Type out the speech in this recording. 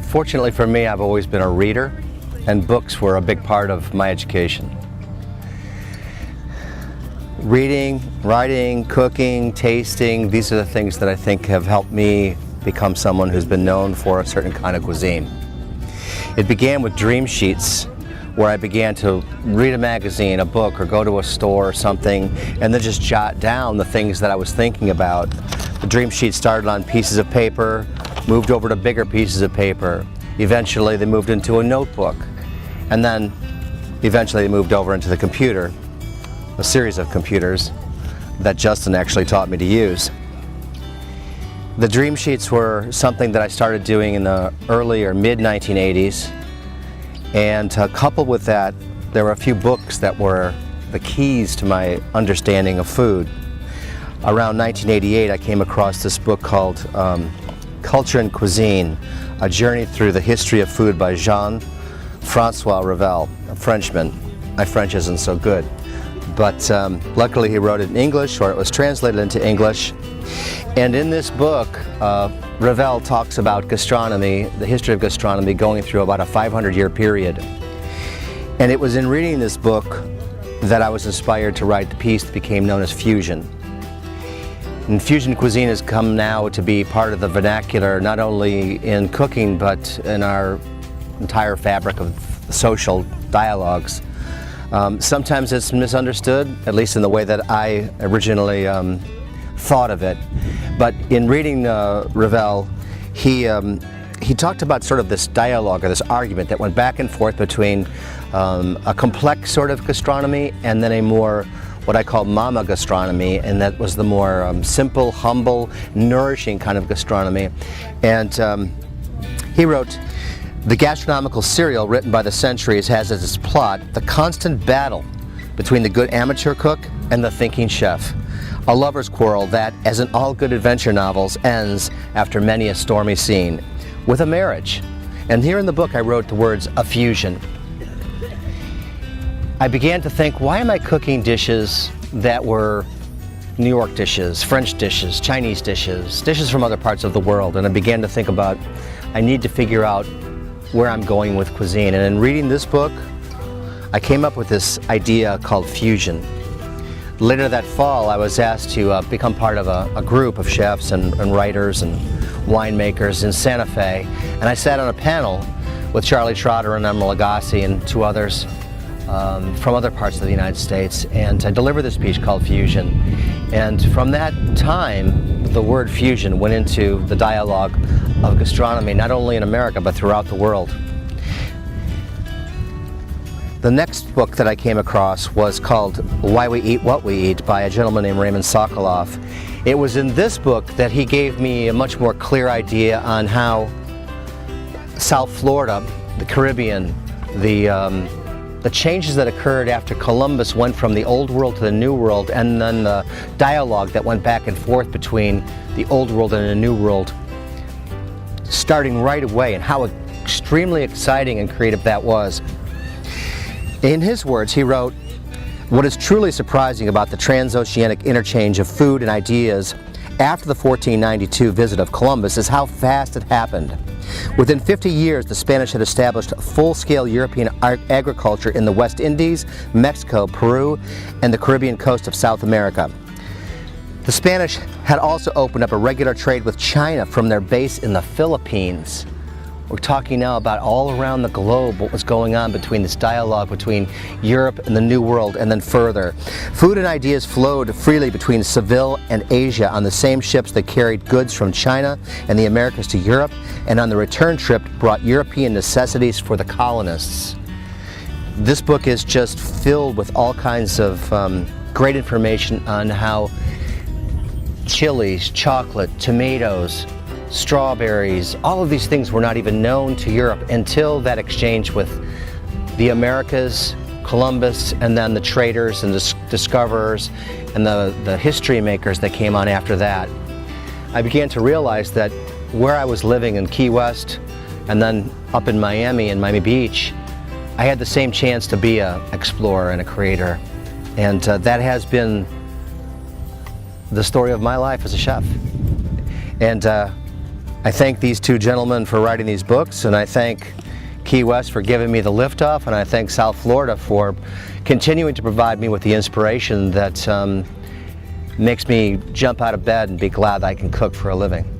Fortunately for me, I've always been a reader, and books were a big part of my education. Reading, writing, cooking, tasting, these are the things that I think have helped me become someone who's been known for a certain kind of cuisine. It began with dream sheets, where I began to read a magazine, a book, or go to a store or something, and then just jot down the things that I was thinking about. The dream sheet started on pieces of paper, moved over to bigger pieces of paper. Eventually they moved into a notebook, and then eventually they moved over into the computer, a series of computers that Justin actually taught me to use. The dream sheets were something that I started doing in the early or mid-1980s, and coupled with that, there were a few books that were the keys to my understanding of food. Around 1988, I came across this book called Culture and Cuisine, A Journey Through the History of Food by Jean-Francois Revel, a Frenchman. My French isn't so good, but luckily he wrote it in English, or it was translated into English. And in this book, Revel talks about gastronomy, the history of gastronomy going through about a 500-year period. And it was in reading this book that I was inspired to write the piece that became known as Fusion. And fusion cuisine has come now to be part of the vernacular, not only in cooking, but in our entire fabric of social dialogues. Sometimes it's misunderstood, at least in the way that I originally thought of it. But in reading Revel, he talked about sort of this dialogue or this argument that went back and forth between a complex sort of gastronomy and then a more what I call mama gastronomy, and that was the more simple, humble, nourishing kind of gastronomy. And he wrote, "The gastronomical serial written by the centuries has as its plot the constant battle between the good amateur cook and the thinking chef. A lover's quarrel that, as in all good adventure novels, ends after many a stormy scene, with a marriage." And here in the book I wrote the words, "a fusion." I began to think, why am I cooking dishes that were New York dishes, French dishes, Chinese dishes, dishes from other parts of the world? And I began to think about, I need to figure out where I'm going with cuisine. And in reading this book, I came up with this idea called fusion. Later that fall, I was asked to become part of a group of chefs and writers and winemakers in Santa Fe. And I sat on a panel with Charlie Trotter and Emeril Lagasse and two others from other parts of the United States, and I delivered this piece called Fusion. And from that time, the word fusion went into the dialogue of gastronomy, not only in America, but throughout the world. The next book that I came across was called Why We Eat What We Eat by a gentleman named Raymond Sokoloff. It was in this book that he gave me a much more clear idea on how South Florida, the Caribbean, the changes that occurred after Columbus went from the Old World to the New World, and then the dialogue that went back and forth between the Old World and the New World, starting right away, and how extremely exciting and creative that was. In his words, he wrote, "What is truly surprising about the transoceanic interchange of food and ideas after the 1492 visit of Columbus is how fast it happened. Within 50 years, the Spanish had established full-scale European agriculture in the West Indies, Mexico, Peru, and the Caribbean coast of South America. The Spanish had also opened up a regular trade with China from their base in the Philippines." We're talking now about all around the globe what was going on between this dialogue between Europe and the New World, and then further. Food and ideas flowed freely between Seville and Asia on the same ships that carried goods from China and the Americas to Europe, and on the return trip brought European necessities for the colonists. This book is just filled with all kinds of great information on how chilies, chocolate, tomatoes, strawberries, all of these things were not even known to Europe until that exchange with the Americas, Columbus, and then the traders and the discoverers and the history makers that came on after that. I began to realize that where I was living in Key West and then up in Miami and Miami Beach, I had the same chance to be an explorer and a creator. And that has been the story of my life as a chef. And I thank these two gentlemen for writing these books, and I thank Key West for giving me the liftoff, and I thank South Florida for continuing to provide me with the inspiration that makes me jump out of bed and be glad that I can cook for a living.